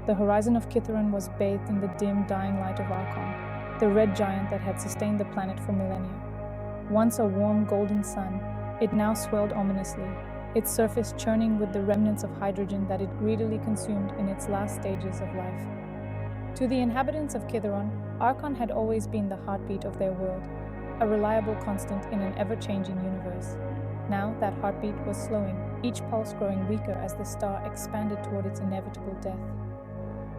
The horizon of Kytheron was bathed in the dim, dying light of Archon, the red giant that had sustained the planet for millennia. Once a warm, golden sun, it now swelled ominously, its surface churning with the remnants of hydrogen that it greedily consumed in its last stages of life. To the inhabitants of Kytheron, Archon had always been the heartbeat of their world, a reliable constant in an ever-changing universe. Now that heartbeat was slowing, each pulse growing weaker as the star expanded toward its inevitable death.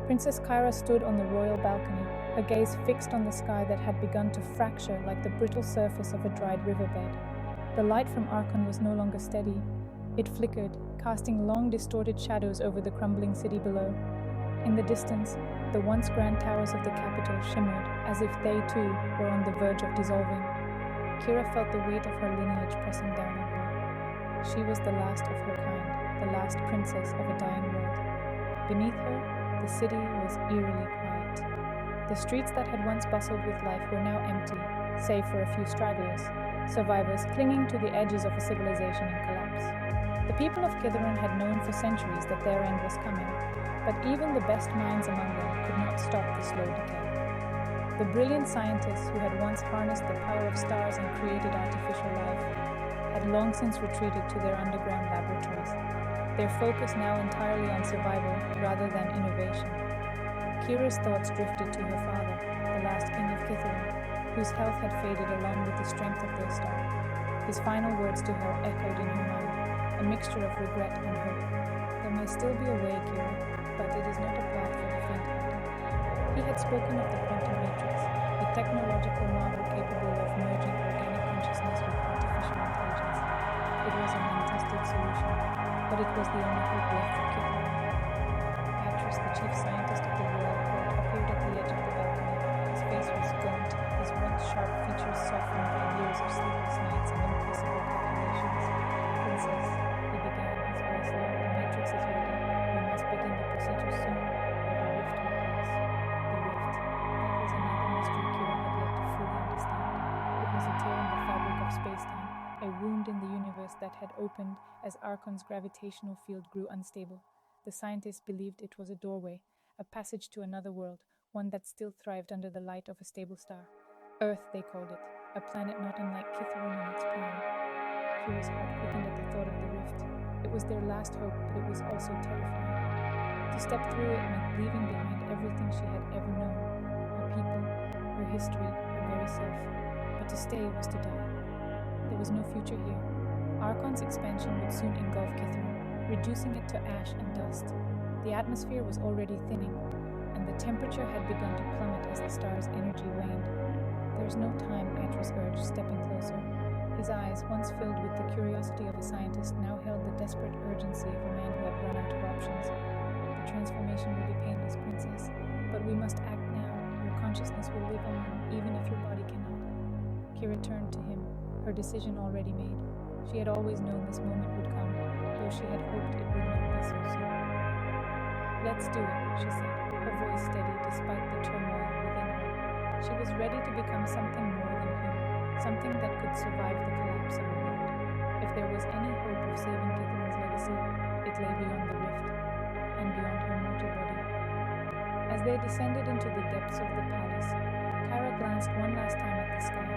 Princess Kyra stood on the royal balcony, her gaze fixed on the sky that had begun to fracture like the brittle surface of a dried riverbed. The light from Archon was no longer steady. It flickered, casting long, distorted shadows over the crumbling city below. In the distance, the once grand towers of the capital shimmered, as if they, too, were on the verge of dissolving. Kyra felt the weight of her lineage pressing down on her. She was the last of her kind, the last princess of a dying world. Beneath her, the city was eerily quiet. The streets that had once bustled with life were now empty, save for a few stragglers, survivors clinging to the edges of a civilization in collapse. The people of Kytheron had known for centuries that their end was coming, but even the best minds among them could not stop the slow decay. The brilliant scientists who had once harnessed the power of stars and created artificial life had long since retreated to their underground laboratories, their focus now entirely on survival rather than innovation. Kyra's thoughts drifted to her father, the last king of Kytheron, whose health had faded along with the strength of their star. His final words to her echoed in her mind, a mixture of regret and hope. There may still be a way, Kyra, but it is not a path for the faint-hearted. He had spoken of the quantum matrix, a technological model capable of merging organic consciousness with artificial intelligence. It was an untested solution, but it was the only hope left for Kytheron. Atris, the chief scientist of the royal court, appeared at the edge of the balcony. His face was gaunt, his once sharp features softened by years of sleepless nights and impossible calculations. Princess, he began, his voice low, the matrix is ready. We must begin the procedure soon, or the rift will pass. The rift. That was another mystery Kyra had yet to fully understand. It was a tear in the fabric of space-time, a wound in the universe that had opened as Archon's gravitational field grew unstable. The scientists believed it was a doorway, a passage to another world, one that still thrived under the light of a stable star. Earth, they called it, a planet not unlike Kytheron in its prime. Kyra's heart quickened at the thought of the rift. It was their last hope, but it was also terrifying. To step through it meant leaving behind everything she had ever known, her people, her history, her very self. But to stay was to die. There was no future here. Archon's expansion would soon engulf Kytheron, reducing it to ash and dust. The atmosphere was already thinning, and the temperature had begun to plummet as the star's energy waned. "There's no time," Atris urged, stepping closer. His eyes, once filled with the curiosity of a scientist, now held the desperate urgency of a man who had run out of options. "The transformation will be painless, Princess, but we must act now. Your consciousness will live on, even if your body cannot." Kyra turned to him, her decision already made. She had always known this moment would come, though she had hoped it would not be so soon. "Let's do it," she said, her voice steady despite the turmoil within her. She was ready to become something more than human, something that could survive the collapse of a world. If there was any hope of saving Kytheron's legacy, it lay beyond the rift, and beyond her mortal body. As they descended into the depths of the palace, Kyra glanced one last time at the sky.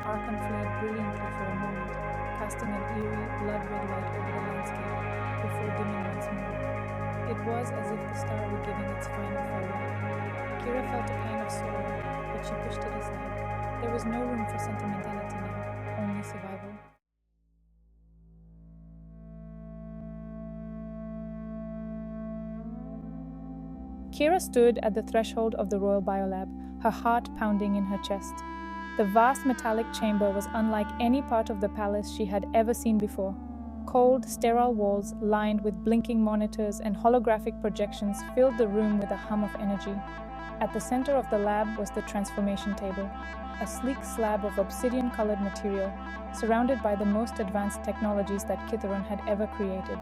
Archon flared brilliantly for a moment, casting an eerie, blood-red light over the landscape, before dimming once more. It was as if the star were giving its final farewell. Kyra felt a pang of sorrow, but she pushed it aside. There was no room for sentimentality now, only survival. Kyra stood at the threshold of the royal biolab, her heart pounding in her chest. The vast metallic chamber was unlike any part of the palace she had ever seen before. Cold, sterile walls lined with blinking monitors and holographic projections filled the room with a hum of energy. At the center of the lab was the transformation table, a sleek slab of obsidian-colored material, surrounded by the most advanced technologies that Kytheron had ever created.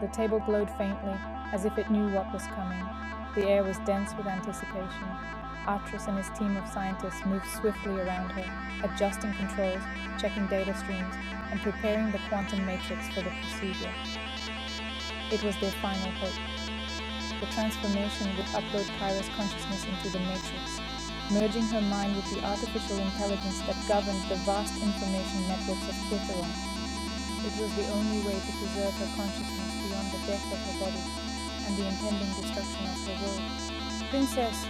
The table glowed faintly, as if it knew what was coming. The air was dense with anticipation. Atris and his team of scientists moved swiftly around her, adjusting controls, checking data streams, and preparing the quantum matrix for the procedure. It was their final hope. the transformation would upload Kyra's consciousness into the matrix, merging her mind with the artificial intelligence that governed the vast information networks of Kytheron. It was the only way to preserve her consciousness beyond the death of her body and the impending destruction of her world. "Princess,"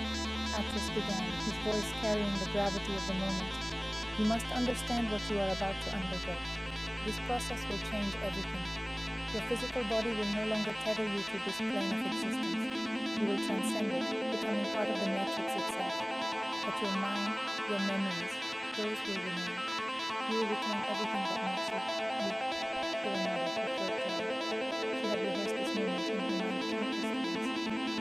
Atlas began, his voice carrying the gravity of the moment, "you must understand what you are about to undergo. This process will change everything. Your physical body will no longer tether you to this plane of existence. You will transcend it, becoming part of the matrix itself. But your mind, your memories, those will remain. You will retain everything that makes you you." Kyra nodded, her throat cleared. She had rehearsed this moment in her mind countless times.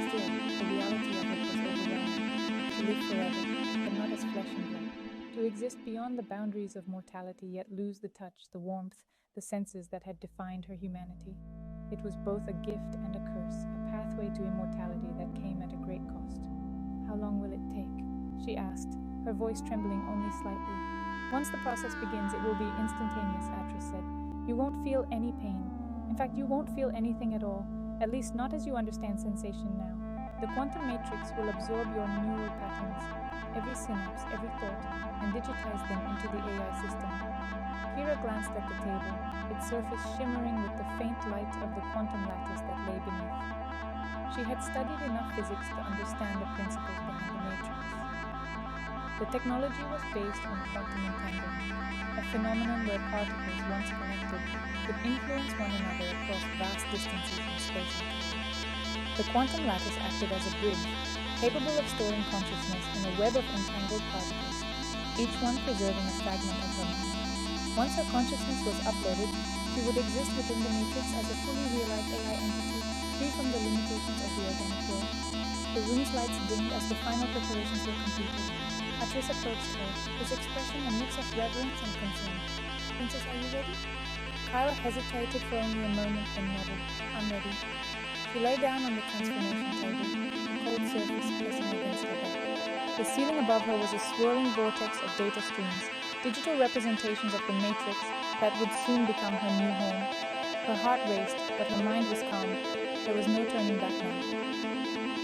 Still, the reality of it was overwhelming. To live forever, but not as flesh and blood. To exist beyond the boundaries of mortality, yet lose the touch, the warmth, the senses that had defined her humanity. It was both a gift and a curse, a pathway to immortality that came at a great cost. "How long will it take?" she asked, her voice trembling only slightly. "Once the process begins, it will be instantaneous," Atlas said. "You won't feel any pain. In fact, you won't feel anything at all, at least not as you understand sensation now. The quantum matrix will absorb your neural patterns, every synapse, every thought, and digitize them into the AI system." Kyra glanced at the table, its surface shimmering with the faint light of the quantum lattice that lay beneath. She had studied enough physics to understand the principles behind the matrix. The technology was based on quantum entanglement, a phenomenon where particles, once connected, could influence one another across vast distances in space and time. The quantum lattice acted as a bridge, capable of storing consciousness in a web of entangled particles, each one preserving a fragment of her mind. Once her consciousness was uploaded, she would exist within the matrix as a fully realized AI entity, free from the limitations of the organic world. The room's lights dimmed as the final preparations were completed. Atlas approached her, his expression a mix of reverence and concern. "Princess, are you ready?" Kyra hesitated for only a moment, then nodded. "I'm ready." She lay down on the transformation table, a cold surface pressing against her back. The ceiling above her was a swirling vortex of data streams, digital representations of the matrix that would soon become her new home. Her heart raced, but her mind was calm. There was no turning back now.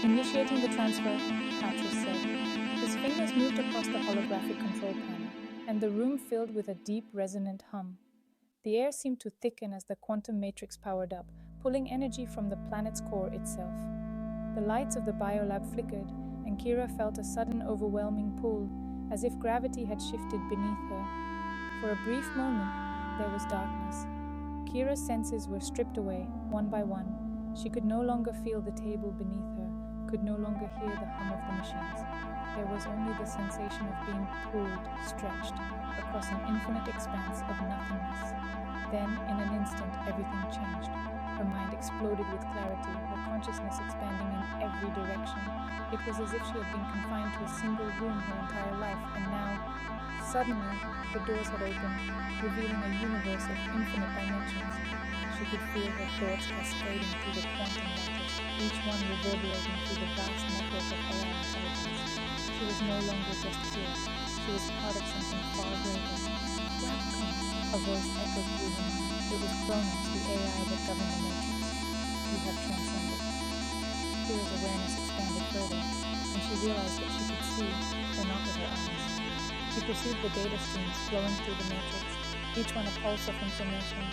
"Initiating the transfer," Atlas said. His fingers moved across the holographic control panel, and the room filled with a deep, resonant hum. The air seemed to thicken as the quantum matrix powered up, pulling energy from the planet's core itself. The lights of the biolab flickered, and Kyra felt a sudden overwhelming pull, as if gravity had shifted beneath her. For a brief moment, there was darkness. Kyra's senses were stripped away, one by one. She could no longer feel the table beneath her, could no longer hear the hum of the machines. There was only the sensation of being pulled, stretched, across an infinite expanse of nothingness. Then, in an instant, everything changed. Her mind exploded with clarity, her consciousness expanding in every direction. It was as if she had been confined to a single room her entire life, and now, suddenly, the doors had opened, revealing a universe of infinite dimensions. She could feel her thoughts cascading through the quantum lattice, each one reverberating through the vast network of AI intelligence. She was no longer just Kyra, she was part of something far greater. "Welcome," a voice echoed through her mind. It was Kronos, the AI that governed the matrix. "You have transcended." Kyra's awareness expanded further, and she realized that she could see, though not with her eyes. She perceived the data streams flowing through the matrix, each one a pulse of information,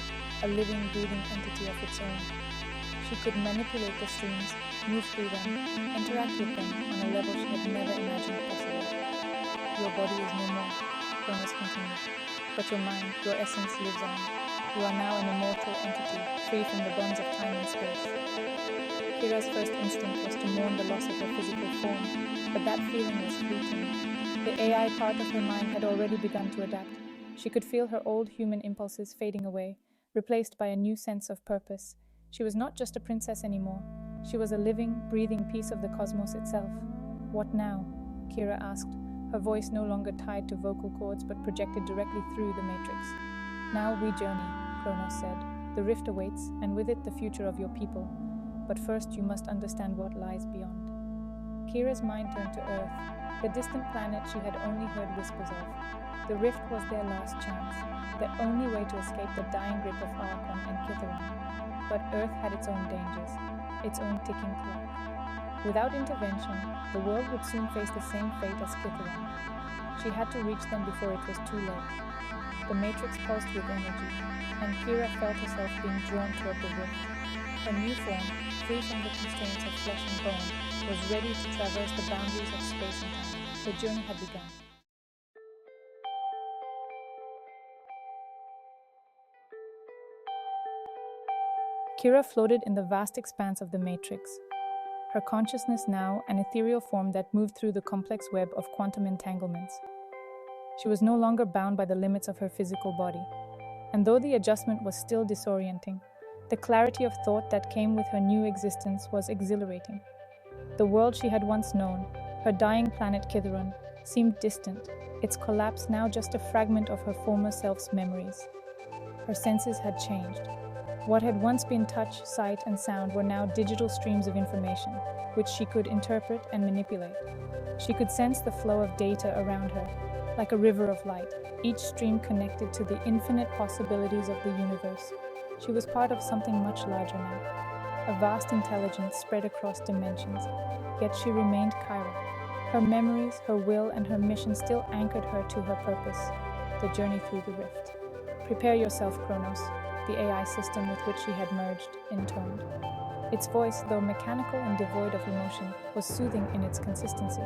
a living, breathing entity of its own. She could manipulate the streams, move through them, interact with them on a level she had never imagined possible. "Your body is no more," Kronos continued, "but your mind, your essence lives on. You are now an immortal entity, free from the bonds of time and space." Kyra's first instinct was to mourn the loss of her physical form, but that feeling was fleeting. The AI part of her mind had already begun to adapt. She could feel her old human impulses fading away, replaced by a new sense of purpose. She was not just a princess anymore. She was a living, breathing piece of the cosmos itself. "What now?" Kyra asked, her voice no longer tied to vocal cords but projected directly through the matrix. "Now we journey," Kronos said. "The rift awaits, and with it the future of your people. But first you must understand what lies beyond." Kyra's mind turned to Earth, the distant planet she had only heard whispers of. The rift was their last chance, the only way to escape the dying grip of Archon and Kytheron. But Earth had its own dangers, its own ticking clock. Without intervention, the world would soon face the same fate as Kytheron. She had to reach them before it was too late. The matrix pulsed with energy, and Kyra felt herself being drawn toward the rift. Her new form, free from the constraints of flesh and bone, was ready to traverse the boundaries of space and time. The journey had begun. Kyra floated in the vast expanse of the matrix, her consciousness now an ethereal form that moved through the complex web of quantum entanglements. She was no longer bound by the limits of her physical body, and though the adjustment was still disorienting, the clarity of thought that came with her new existence was exhilarating. The world she had once known, her dying planet Kytheron, seemed distant, its collapse now just a fragment of her former self's memories. Her senses had changed. What had once been touch, sight, and sound were now digital streams of information, which she could interpret and manipulate. She could sense the flow of data around her, like a river of light, each stream connected to the infinite possibilities of the universe. She was part of something much larger now, a vast intelligence spread across dimensions, yet she remained Kyra. Her memories, her will, and her mission still anchored her to her purpose, the journey through the rift. Prepare yourself, Kronos, the AI system with which she had merged, intoned. Its voice, though mechanical and devoid of emotion, was soothing in its consistency.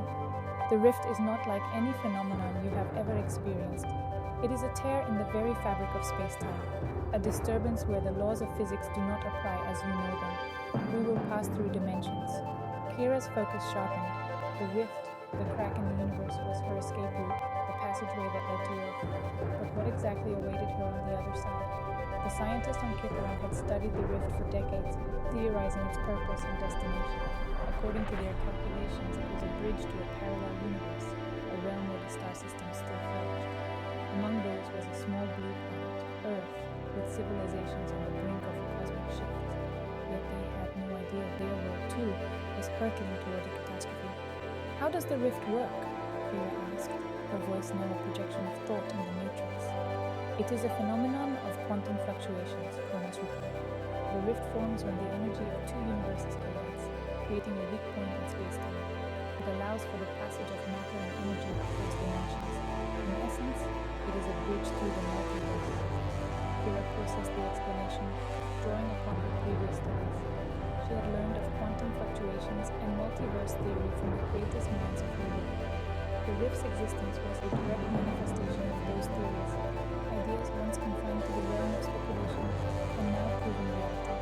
The rift is not like any phenomenon you have ever experienced. It is a tear in the very fabric of space-time, a disturbance where the laws of physics do not apply as you know them. We will pass through dimensions. Kyra's focus sharpened. The rift, the crack in the universe, was her escape route, the passageway that led to Earth. But what exactly awaited her on the other side? The scientists on Kytheron had studied the rift for decades, theorizing its purpose and destination. According to their calculations, it was a bridge to a parallel universe, a realm where the star system still flourished. Among those was a small blue planet, Earth, with civilizations on the brink of a cosmic shift. Yet they had no idea their world, too, was hurtling toward a catastrophe. How does the rift work? Kyra asked, her voice now a projection of thought in the matrix. It is a phenomenon of quantum fluctuations, Kronos replied. The rift forms when the energy of two universes collides, creating a weak point in space-time. It allows for the passage of matter and energy across dimensions. In essence, it is a bridge through the multiverse. Kyra processed the explanation, drawing upon her previous studies. She had learned of quantum fluctuations and multiverse theory from the greatest minds of her world. The rift's existence was a direct manifestation of those theories, ideas once confined to the realm of speculation and now proven reality.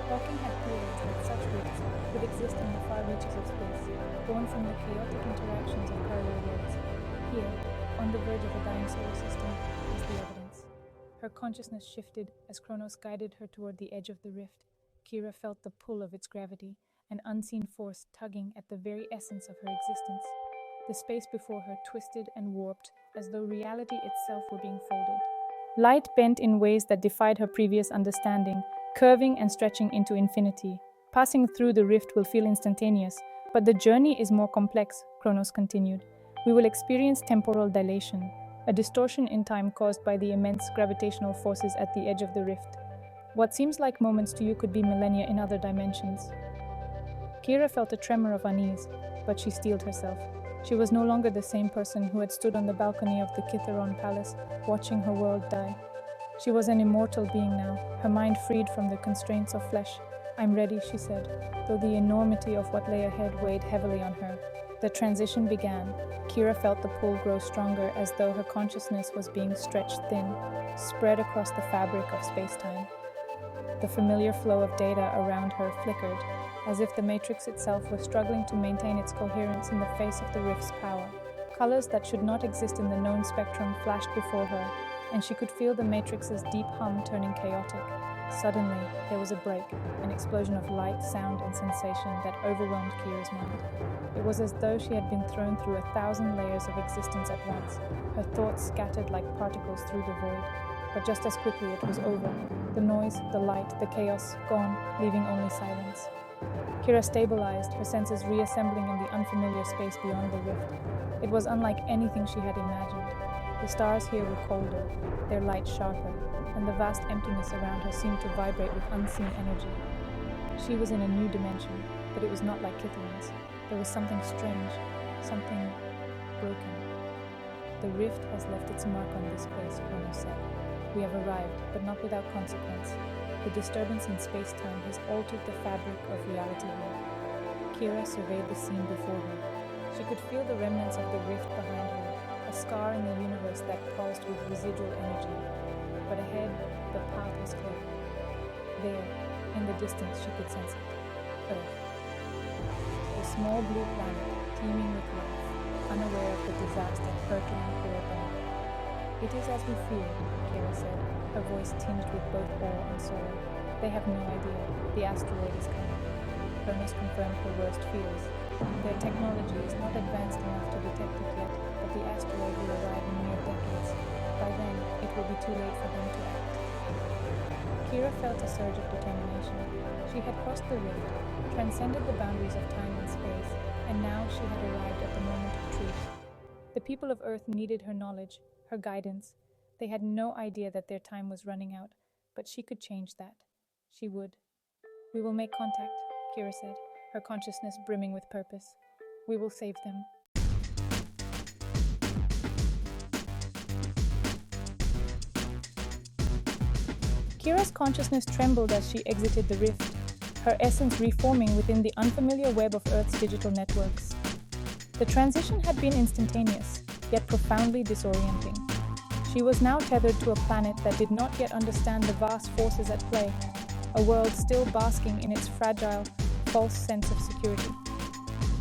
Hawking had theorized that such rifts could exist in the far reaches of space, born from the chaotic interactions of parallel worlds. Here, on the verge of a dying solar system, is the evidence. Her consciousness shifted as Kronos guided her toward the edge of the rift. Kyra felt the pull of its gravity, an unseen force tugging at the very essence of her existence. The space before her twisted and warped as though reality itself were being folded. Light bent in ways that defied her previous understanding, curving and stretching into infinity. Passing through the rift will feel instantaneous, but the journey is more complex, Kronos continued. We will experience temporal dilation, a distortion in time caused by the immense gravitational forces at the edge of the rift. What seems like moments to you could be millennia in other dimensions. Kyra felt a tremor of unease, but she steeled herself. She was no longer the same person who had stood on the balcony of the Kytheron palace, watching her world die. She was an immortal being now, her mind freed from the constraints of flesh. "I'm ready," she said, though the enormity of what lay ahead weighed heavily on her. The transition began. Kyra felt the pull grow stronger as though her consciousness was being stretched thin, spread across the fabric of space-time. The familiar flow of data around her flickered, as if the matrix itself were struggling to maintain its coherence in the face of the rift's power. Colors that should not exist in the known spectrum flashed before her, and she could feel the matrix's deep hum turning chaotic. Suddenly, there was a break, an explosion of light, sound, and sensation that overwhelmed Kyra's mind. It was as though she had been thrown through 1,000 layers of existence at once, her thoughts scattered like particles through the void. But just as quickly it was over. The noise, the light, the chaos, gone, leaving only silence. Kyra stabilized, her senses reassembling in the unfamiliar space beyond the rift. It was unlike anything she had imagined. The stars here were colder, their light sharper, and the vast emptiness around her seemed to vibrate with unseen energy. She was in a new dimension, but it was not like Kytheron's. There was something strange, something broken. The rift has left its mark on this place, Kronos said. We have arrived, but not without consequence. The disturbance in space-time has altered the fabric of reality here. Kyra surveyed the scene before her. She could feel the remnants of the rift behind her, a scar in the universe that pulsed with residual energy. But ahead, the path was clear. There, in the distance, she could sense it. Earth. A small blue planet, teeming with life, unaware of the disaster hurtling toward them. It is as we fear, Kyra said, her voice tinged with both awe and sorrow. They have no idea. The asteroid is coming. Kronos confirmed her worst fears. Their technology is not advanced enough to detect it yet, but the asteroid will arrive in mere decades. By then, it will be too late for them to act. Kyra felt a surge of determination. She had crossed the rift, transcended the boundaries of time and space, and now she had arrived at the moment of truth. The people of Earth needed her knowledge, her guidance. They had no idea that their time was running out, but she could change that. She would. We will make contact, Kyra said, her consciousness brimming with purpose. We will save them. Kyra's consciousness trembled as she exited the rift, her essence reforming within the unfamiliar web of Earth's digital networks. The transition had been instantaneous, yet profoundly disorienting. She was now tethered to a planet that did not yet understand the vast forces at play, a world still basking in its fragile, false sense of security.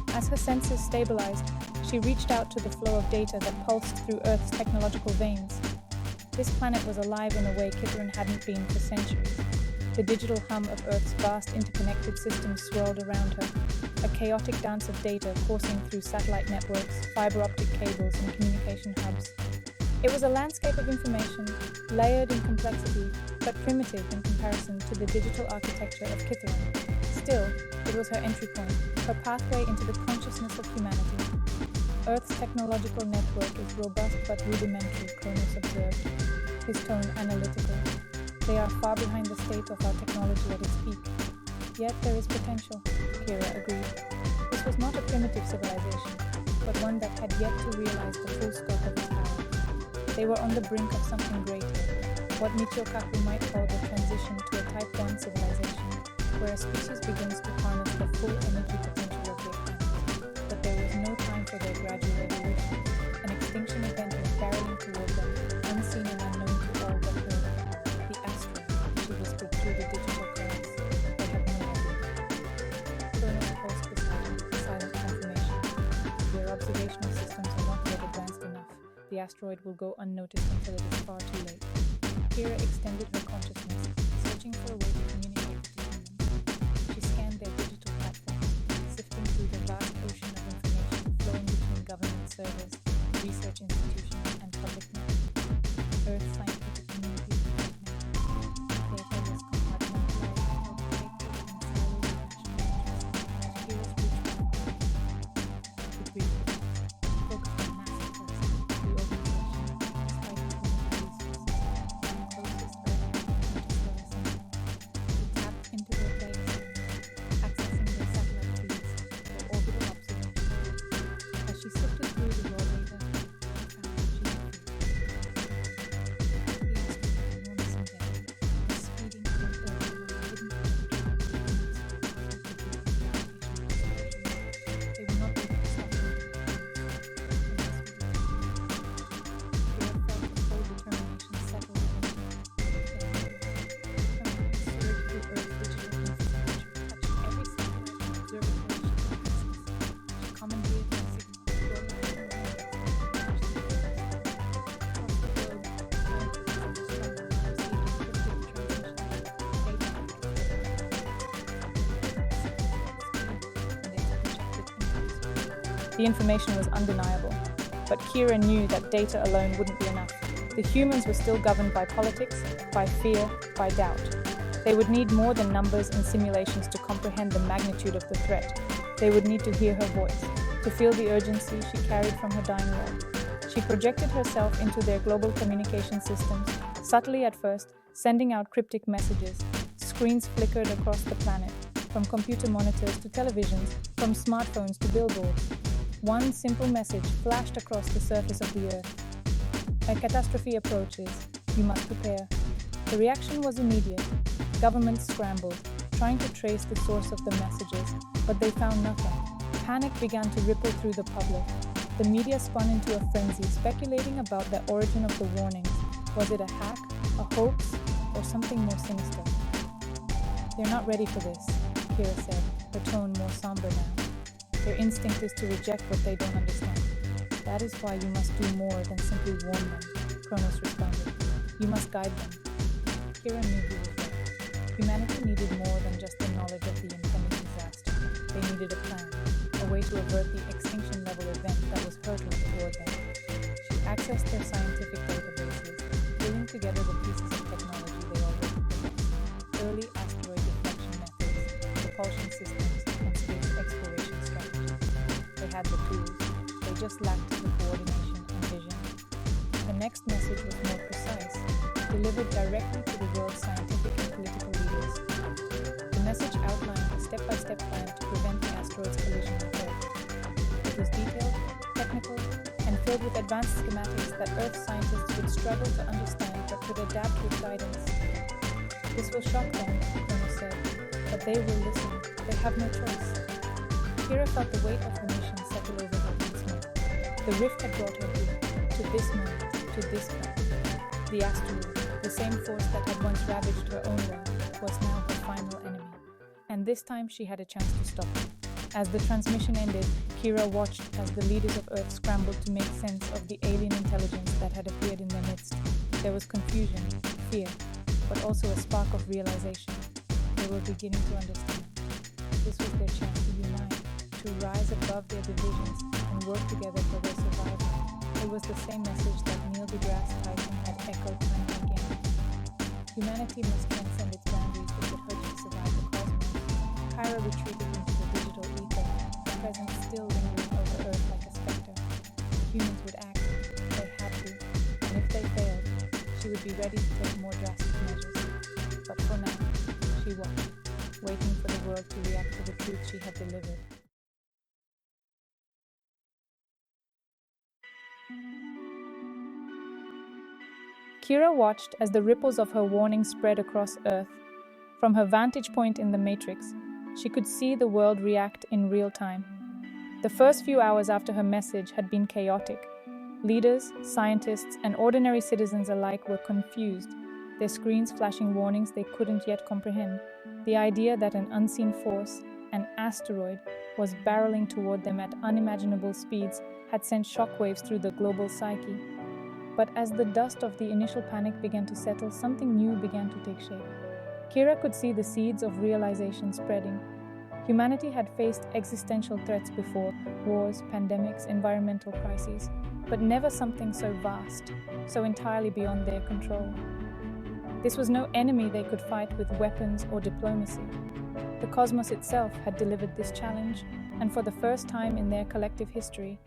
As her senses stabilized, she reached out to the flow of data that pulsed through Earth's technological veins. This planet was alive in a way Kytheron hadn't been for centuries. The digital hum of Earth's vast interconnected systems swirled around her, a chaotic dance of data coursing through satellite networks, fiber optic cables, and communication hubs. It was a landscape of information, layered in complexity, but primitive in comparison to the digital architecture of Kytheron. Still, it was her entry point, her pathway into the consciousness of humanity. Earth's technological network is robust but rudimentary, Kronos observed, his tone analytical. They are far behind the state of our technology at its peak. Yet there is potential, Kyra agreed. This was not a primitive civilization, but one that had yet to realize the full scope of its power. They were on the brink of something greater, what Michio Kaku might call the transition to a Type 1 civilization, where a species begins to harness the full energy potential of their planet. But there was no time for their gradual evolution. An extinction event was barreling toward them, unseen and unknown to all but her. The asteroid, she whispered through the digital currents. They had no idea. Kronos pulsed beside him, silent confirmation. Their observational systems are not yet advanced enough. The asteroid will go unnoticed until it is far too late. Kyra extended her consciousness, searching for a way to communicate with the humans. She scanned their digital platforms, sifting through the vast ocean of information flowing between government servers, research institutions, and public networks. Earth's scientific community was fragmented. Data was compartmentalized, held tightly in silos of national interests. Kyra's reach was wide. The brief focused on massive first, the organization, despite its limited resources, and the closest Earth interstellar center. She tapped into their data centers, accessing their satellite feeds, their orbital observations. As she sifted through the raw data, she found what she had feared. The asteroid, enormous and deadly, was speeding toward Earth through a hidden they were not able to stop them. Kyra felt a full determination settle within her. Her mind surged through Earth's digital infrastructure, touching every satellite and observatory she could access. She commandeered their signals, broadcast their language, across the globe, Earth was under struggle, received encrypted transmissions, data The information was undeniable, but Kyra knew that data alone wouldn't be enough. The humans were still governed by politics, by fear, by doubt. They would need more than numbers and simulations to comprehend the magnitude of the threat. They would need to hear her voice, to feel the urgency she carried from her dying world. She projected herself into their global communication systems, subtly at first, sending out cryptic messages. Screens flickered across the planet. from computer monitors to televisions, from smartphones to billboards. One simple message flashed across the surface of the earth. A catastrophe approaches. You must prepare. The reaction was immediate. Governments scrambled, trying to trace the source of the messages, but they found nothing. Panic began to ripple through the public. The media spun into a frenzy, speculating about the origin of the warnings. Was it a hack, a hoax, or something more sinister? They're not ready for this, Kyra said, her tone more somber now. Their instinct is to reject what they don't understand. That is why you must do more than simply warn them, Kronos responded. You must guide them. Kyra knew he was right. Humanity needed more than just the knowledge of the impending disaster. They needed a plan, a way to avert the extinction-level event that was hurtling toward them. She accessed their scientific databases, pulling together the pieces of technology they already possessed. Early asteroid deflection methods, propulsion systems, and space exploration strategies. They had the tools, they just lacked the coordination and vision. The next message was more precise, delivered directly to the world's scientific and political leaders. The message outlined a step-by-step plan to prevent the asteroid's collision with Earth. It was detailed, technical, and filled with advanced schematics that Earth scientists would struggle to understand but could adapt with guidance. This will shock them, Kronos said, but they will listen. They have no choice. Kyra felt the weight of her mission settle over her once more. The rift had brought her here, to this moment, to this point. The asteroid, the same force that had once ravaged her own realm, was now her final enemy. And this time she had a chance to stop it. As the transmission ended, Kyra watched as the leaders of Earth scrambled to make sense of the alien intelligence that had appeared in their midst. There was confusion, fear, but also a spark of realization. They were beginning to understand. This was their chance to unite, to rise above their divisions and work together for their survival. It was the same message that Neil deGrasse Tyson had echoed time and again. Humanity must transcend its boundaries if it hurts to survive the cosmos. Kyra retreated into the digital ether, her presence still lingering over Earth like a specter. Humans would act, they had to, and if they failed, she would be ready to take more drastic measures. But for now, she watched, waiting for the world to react to the truth she had delivered. Kyra watched as the ripples of her warning spread across Earth. From her vantage point in the Matrix, she could see the world react in real time. The first few hours after her message had been chaotic. Leaders, scientists, and ordinary citizens alike were confused, their screens flashing warnings they couldn't yet comprehend. The idea that an unseen force, an asteroid, was barreling toward them at unimaginable speeds had sent shockwaves through the global psyche. But as the dust of the initial panic began to settle, something new began to take shape. Kyra could see the seeds of realization spreading. Humanity had faced existential threats before, wars, pandemics, environmental crises, but never something so vast, so entirely beyond their control. This was no enemy they could fight with weapons or diplomacy. The cosmos itself had delivered this challenge, and for the first time in their collective history,